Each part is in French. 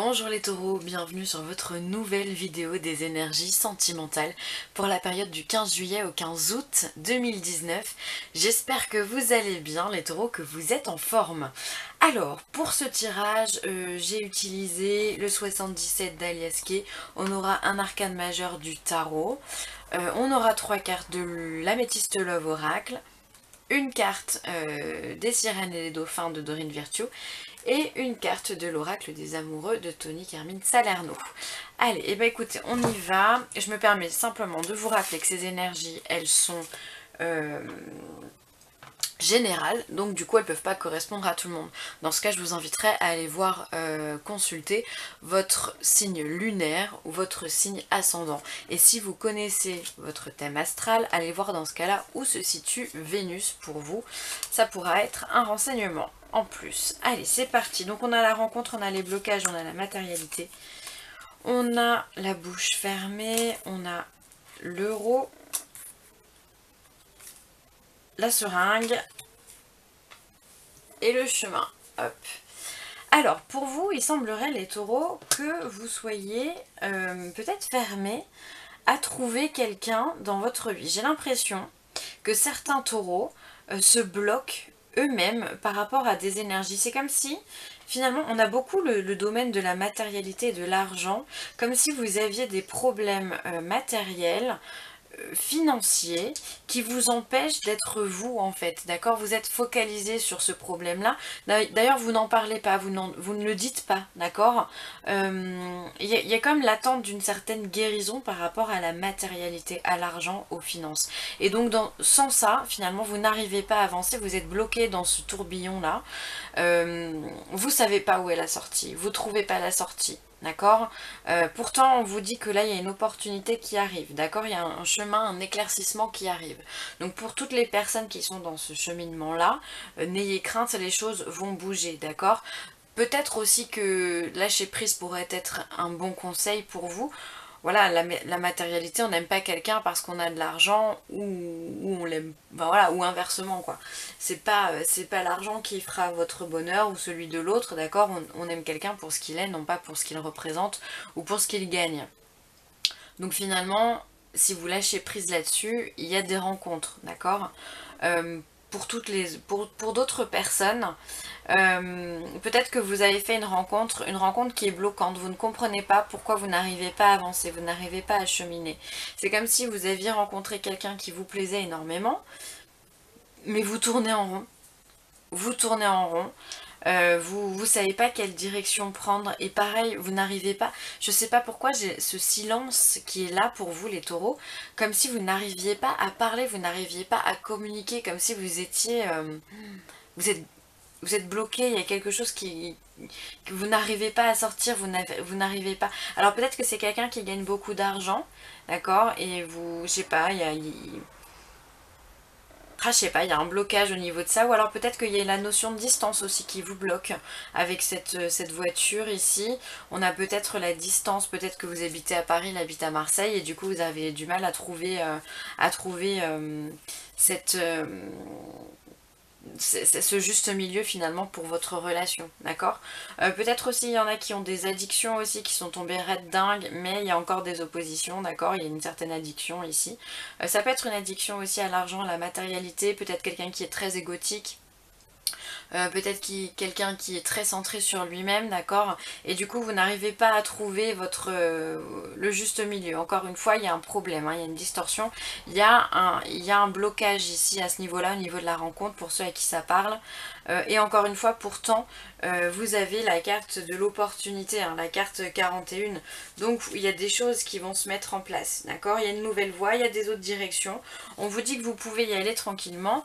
Bonjour les taureaux, bienvenue sur votre nouvelle vidéo des énergies sentimentales pour la période du 15 juillet au 15 août 2019. J'espère que vous allez bien les taureaux, que vous êtes en forme. Alors, pour ce tirage, j'ai utilisé le 77 d'Alias Kay. On aura un arcane majeur du tarot. On aura 3 cartes de l'améthyste Love Oracle. Une carte des sirènes et des dauphins de Dorine Virtue et une carte de l'oracle des amoureux de Tony Carmine Salerno. Allez, et ben écoutez, on y va. Je me permets simplement de vous rappeler que ces énergies, elles sont générales, donc du coup elles ne peuvent pas correspondre à tout le monde. Dans ce cas, je vous inviterai à aller voir consulter votre signe lunaire ou votre signe ascendant. Et si vous connaissez votre thème astral, allez voir dans ce cas-là où se situe Vénus pour vous. Ça pourra être un renseignement en plus. Allez, c'est parti. Donc on a la rencontre, on a les blocages, on a la matérialité, on a la bouche fermée, on a l'euro, la seringue et le chemin. Hop. Alors, pour vous, il semblerait, les taureaux, que vous soyez peut-être fermés à trouver quelqu'un dans votre vie. J'ai l'impression que certains taureaux se bloquent eux-mêmes par rapport à des énergies. C'est comme si, finalement, on a beaucoup le domaine de la matérialité et de l'argent, comme si vous aviez des problèmes matériels, financiers qui vous empêche d'être vous en fait, d'accord? Vous êtes focalisé sur ce problème là, d'ailleurs vous n'en parlez pas, vous ne le dites pas, d'accord? Y a comme l'attente d'une certaine guérison par rapport à la matérialité, à l'argent, aux finances, et donc sans ça finalement vous n'arrivez pas à avancer, vous êtes bloqué dans ce tourbillon là, vous savez pas où est la sortie, vous trouvez pas la sortie. D'accord? Pourtant, on vous dit que là, il y a une opportunité qui arrive. D'accord? Il y a un chemin, un éclaircissement qui arrive. Donc, pour toutes les personnes qui sont dans ce cheminement-là, n'ayez crainte, les choses vont bouger. D'accord? Peut-être aussi que lâcher prise pourrait être un bon conseil pour vous. Voilà, la matérialité, on n'aime pas quelqu'un parce qu'on a de l'argent ou on l'aime, ben voilà, ou inversement quoi. C'est pas l'argent qui fera votre bonheur ou celui de l'autre, d'accord? On aime quelqu'un pour ce qu'il est, non pas pour ce qu'il représente ou pour ce qu'il gagne. Donc finalement, si vous lâchez prise là-dessus, il y a des rencontres, d'accord? Pour d'autres personnes, peut-être que vous avez fait une rencontre qui est bloquante, vous ne comprenez pas pourquoi vous n'arrivez pas à avancer, vous n'arrivez pas à cheminer. C'est comme si vous aviez rencontré quelqu'un qui vous plaisait énormément, mais vous tournez en rond. Vous tournez en rond. Vous savez pas quelle direction prendre, et pareil vous n'arrivez pas, je sais pas pourquoi j'ai ce silence qui est là pour vous les taureaux, comme si vous n'arriviez pas à parler, vous n'arriviez pas à communiquer, comme si vous étiez vous êtes bloqué, il y a quelque chose que vous n'arrivez pas à sortir, vous n'arrivez pas. Alors peut-être que c'est quelqu'un qui gagne beaucoup d'argent, d'accord, et vous, je sais pas, je sais pas, il y a un blocage au niveau de ça, ou alors peut-être qu'il y a la notion de distance aussi qui vous bloque avec cette voiture ici. On a peut-être la distance, peut-être que vous habitez à Paris, il habite à Marseille, et du coup vous avez du mal à trouver cette... c'est ce juste milieu finalement pour votre relation, d'accord? Peut-être aussi il y en a qui ont des addictions aussi, qui sont tombés raides dingues, mais il y a encore des oppositions, d'accord? Il y a une certaine addiction ici. Ça peut être une addiction aussi à l'argent, à la matérialité, peut-être quelqu'un qui est très égotique. Peut-être quelqu'un qui est très centré sur lui-même, d'accord, et du coup vous n'arrivez pas à trouver le juste milieu. Encore une fois, il y a un problème, hein, il y a une distorsion, il y a un blocage ici à ce niveau-là, au niveau de la rencontre, pour ceux à qui ça parle. Et encore une fois, pourtant, vous avez la carte de l'opportunité, hein, la carte 41. Donc il y a des choses qui vont se mettre en place, d'accord? Il y a une nouvelle voie, il y a des autres directions. On vous dit que vous pouvez y aller tranquillement,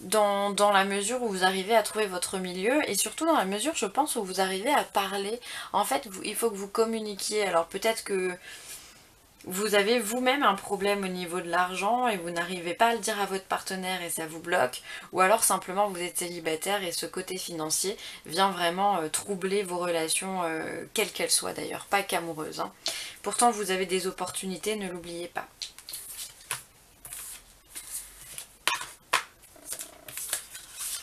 dans la mesure où vous arrivez à trouver votre milieu, et surtout dans la mesure, je pense, où vous arrivez à parler. En fait, il faut que vous communiquiez. Alors peut-être que vous avez vous-même un problème au niveau de l'argent et vous n'arrivez pas à le dire à votre partenaire et ça vous bloque, ou alors simplement vous êtes célibataire et ce côté financier vient vraiment troubler vos relations, quelles qu'elles soient d'ailleurs, pas qu'amoureuses, hein. Pourtant vous avez des opportunités, ne l'oubliez pas.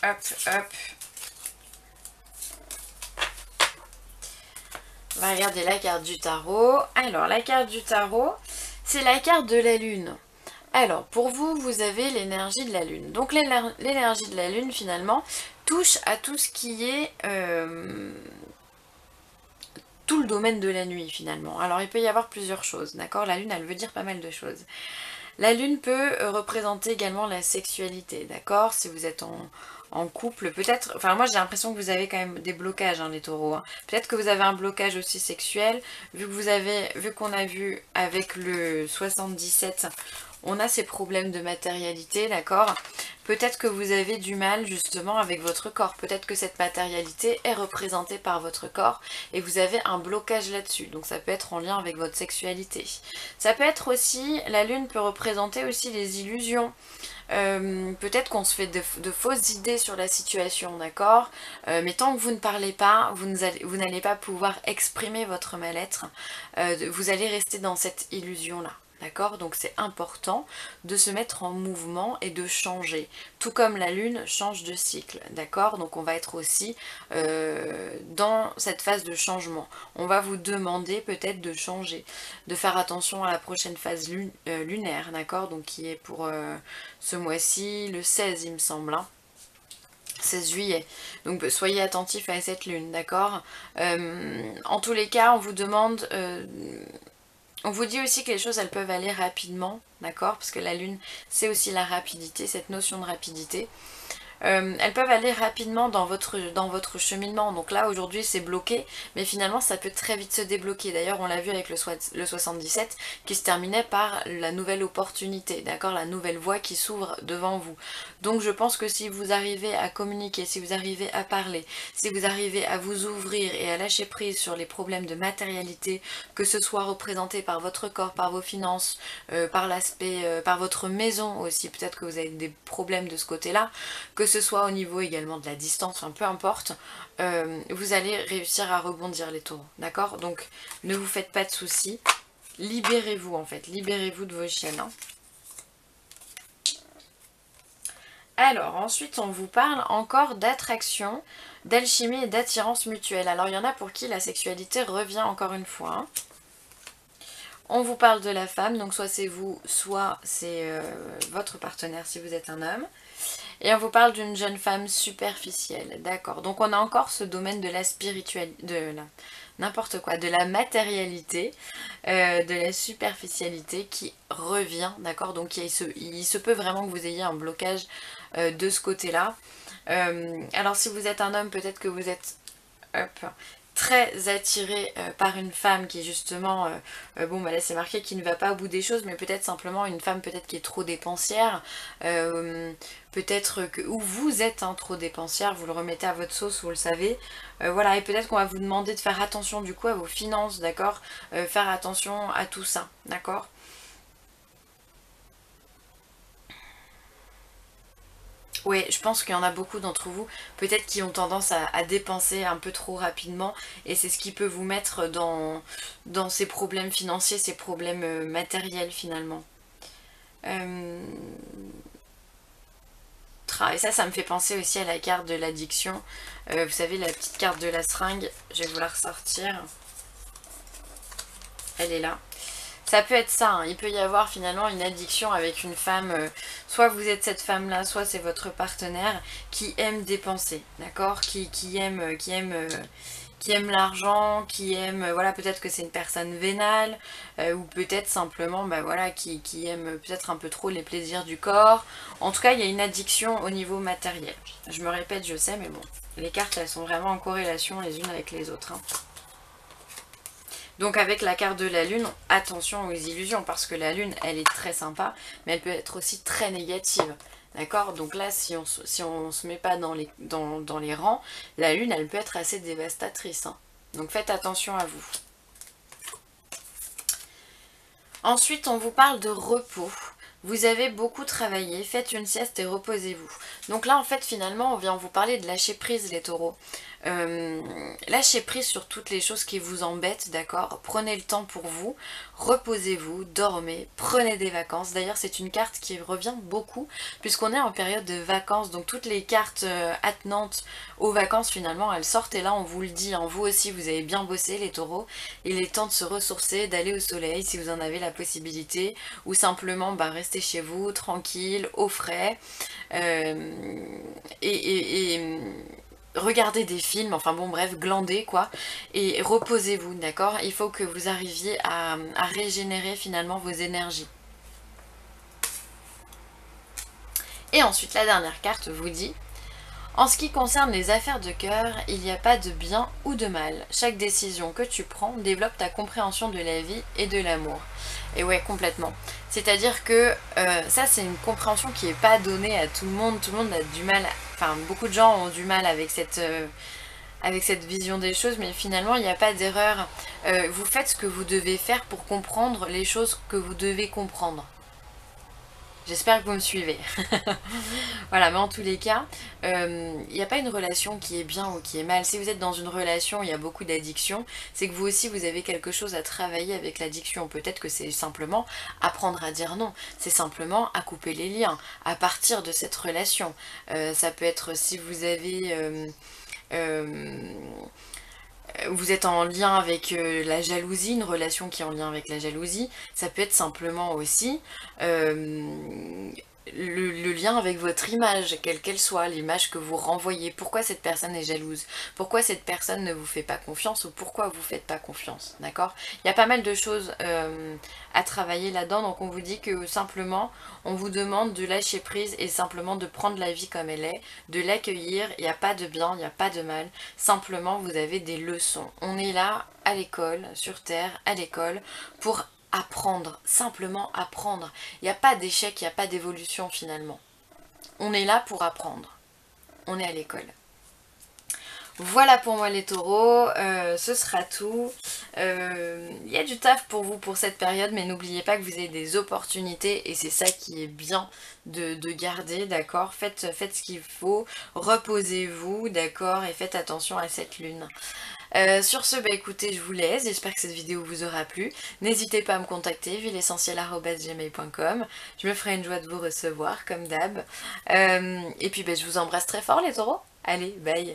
Hop, hop. On va regarder la carte du tarot. Alors, la carte du tarot, c'est la carte de la lune. Alors, pour vous, vous avez l'énergie de la lune. Donc, l'énergie de la lune, finalement, touche à tout ce qui est tout le domaine de la nuit, finalement. Alors, il peut y avoir plusieurs choses, d'accord? La lune, elle veut dire pas mal de choses. La lune peut représenter également la sexualité, d'accord? Si vous êtes en couple, peut-être, enfin moi j'ai l'impression que vous avez quand même des blocages, hein, les taureaux. Hein. Peut-être que vous avez un blocage aussi sexuel, vu qu'on a vu avec le 77, on a ces problèmes de matérialité, d'accord? Peut-être que vous avez du mal justement avec votre corps, peut-être que cette matérialité est représentée par votre corps et vous avez un blocage là-dessus, donc ça peut être en lien avec votre sexualité. Ça peut être aussi, la lune peut représenter aussi les illusions. Peut-être qu'on se fait de fausses idées sur la situation, d'accord? Mais tant que vous ne parlez pas, vous n'allez pas pouvoir exprimer votre mal-être. Vous allez rester dans cette illusion-là. D'accord? Donc c'est important de se mettre en mouvement et de changer. Tout comme la lune change de cycle. D'accord? Donc on va être aussi dans cette phase de changement. On va vous demander peut-être de changer, de faire attention à la prochaine phase lunaire. D'accord? Donc qui est pour ce mois-ci, le 16 il me semble. Hein. 16 juillet. Donc soyez attentifs à cette lune, d'accord? En tous les cas, on vous demande... on vous dit aussi que les choses elles peuvent aller rapidement, d'accord? Parce que la lune c'est aussi la rapidité, cette notion de rapidité. Elles peuvent aller rapidement dans votre cheminement. Donc là aujourd'hui c'est bloqué, mais finalement ça peut très vite se débloquer. D'ailleurs on l'a vu avec le 77 qui se terminait par la nouvelle opportunité, d'accord, la nouvelle voie qui s'ouvre devant vous. Donc je pense que si vous arrivez à communiquer, si vous arrivez à parler, si vous arrivez à vous ouvrir et à lâcher prise sur les problèmes de matérialité, que ce soit représenté par votre corps, par vos finances, par l'aspect, par votre maison aussi, peut-être que vous avez des problèmes de ce côté-là, que ce soit au niveau également de la distance, enfin peu importe, vous allez réussir à rebondir les taureaux, d'accord? Donc ne vous faites pas de soucis, libérez-vous en fait, libérez-vous de vos chaînes. Hein. Alors ensuite on vous parle encore d'attraction, d'alchimie et d'attirance mutuelle. Alors il y en a pour qui la sexualité revient encore une fois. Hein. On vous parle de la femme, donc soit c'est vous, soit c'est votre partenaire si vous êtes un homme. Et on vous parle d'une jeune femme superficielle, d'accord. Donc on a encore ce domaine de la spiritualité, de la n'importe quoi, de la matérialité, de la superficialité qui revient, d'accord. Donc il se peut vraiment que vous ayez un blocage de ce côté-là. Alors si vous êtes un homme, peut-être que vous êtes très attiré par une femme qui est justement, bon bah là c'est marqué qui ne va pas au bout des choses, mais peut-être simplement une femme peut-être qui est trop dépensière, peut-être que, ou vous êtes trop dépensière, vous le remettez à votre sauce, vous le savez, voilà, et peut-être qu'on va vous demander de faire attention du coup à vos finances, d'accord, faire attention à tout ça, d'accord. Oui, je pense qu'il y en a beaucoup d'entre vous, peut-être qui ont tendance à dépenser un peu trop rapidement, et c'est ce qui peut vous mettre dans ces problèmes financiers, ces problèmes matériels finalement. Et ça me fait penser aussi à la carte de l'addiction. Vous savez, la petite carte de la seringue, je vais vous la ressortir. Elle est là. Ça peut être ça, hein. Il peut y avoir finalement une addiction avec une femme, soit vous êtes cette femme-là, soit c'est votre partenaire qui aime dépenser, d'accord, qui aime l'argent, qui aime, voilà, peut-être que c'est une personne vénale, ou peut-être simplement, bah voilà, qui aime peut-être un peu trop les plaisirs du corps. En tout cas, il y a une addiction au niveau matériel. Je me répète, je sais, mais bon, les cartes, elles sont vraiment en corrélation les unes avec les autres, hein. Donc avec la carte de la lune, attention aux illusions, parce que la lune, elle est très sympa, mais elle peut être aussi très négative. D'accord? Donc là, si on se met pas dans les rangs, la lune, elle peut être assez dévastatrice. Hein. Donc faites attention à vous. Ensuite, on vous parle de repos. Vous avez beaucoup travaillé, faites une sieste et reposez-vous. Donc là en fait finalement on vient vous parler de lâcher prise les taureaux. Lâchez prise sur toutes les choses qui vous embêtent, d'accord? Prenez le temps pour vous, reposez-vous, dormez, prenez des vacances. D'ailleurs c'est une carte qui revient beaucoup puisqu'on est en période de vacances, donc toutes les cartes attenantes aux vacances finalement elles sortent et là on vous le dit, hein, vous aussi vous avez bien bossé les taureaux, il est temps de se ressourcer, d'aller au soleil si vous en avez la possibilité ou simplement rester chez vous, tranquille, au frais et regardez des films, enfin bon bref, glandez quoi, et reposez-vous, d'accord? Il faut que vous arriviez à régénérer finalement vos énergies. Et ensuite la dernière carte vous dit: en ce qui concerne les affaires de cœur, il n'y a pas de bien ou de mal. Chaque décision que tu prends développe ta compréhension de la vie et de l'amour. Et ouais, complètement. C'est-à-dire que ça, c'est une compréhension qui n'est pas donnée à tout le monde. Tout le monde a du mal, enfin, beaucoup de gens ont du mal avec cette vision des choses, mais finalement, il n'y a pas d'erreur. Vous faites ce que vous devez faire pour comprendre les choses que vous devez comprendre. J'espère que vous me suivez. Voilà, mais en tous les cas, il n'y a pas une relation qui est bien ou qui est mal. Si vous êtes dans une relation, il y a beaucoup d'addiction, c'est que vous aussi, vous avez quelque chose à travailler avec l'addiction. Peut-être que c'est simplement apprendre à dire non. C'est simplement à couper les liens, à partir de cette relation. Ça peut être si vous avez... vous êtes en lien avec la jalousie, une relation qui est en lien avec la jalousie, ça peut être simplement aussi le lien avec votre image, quelle qu'elle soit, l'image que vous renvoyez. Pourquoi cette personne est jalouse? Pourquoi cette personne ne vous fait pas confiance? Ou pourquoi vous faites pas confiance? D'accord? Il y a pas mal de choses à travailler là-dedans, donc on vous dit que simplement, on vous demande de lâcher prise et simplement de prendre la vie comme elle est, de l'accueillir. Il n'y a pas de bien, il n'y a pas de mal, simplement vous avez des leçons. On est là à l'école, sur Terre, à l'école, pour apprendre, simplement apprendre. Il n'y a pas d'échec, il n'y a pas d'évolution finalement. On est là pour apprendre. On est à l'école. Voilà pour moi les taureaux, ce sera tout. Il y a du taf pour vous pour cette période, mais n'oubliez pas que vous avez des opportunités et c'est ça qui est bien de garder, d'accord? Faites ce qu'il faut, reposez-vous, d'accord? Et faites attention à cette lune. Sur ce, écoutez, je vous laisse, j'espère que cette vidéo vous aura plu. N'hésitez pas à me contacter, huilessentielle@gmail.com. Je me ferai une joie de vous recevoir, comme d'hab. Et puis je vous embrasse très fort les taureaux. Allez, bye!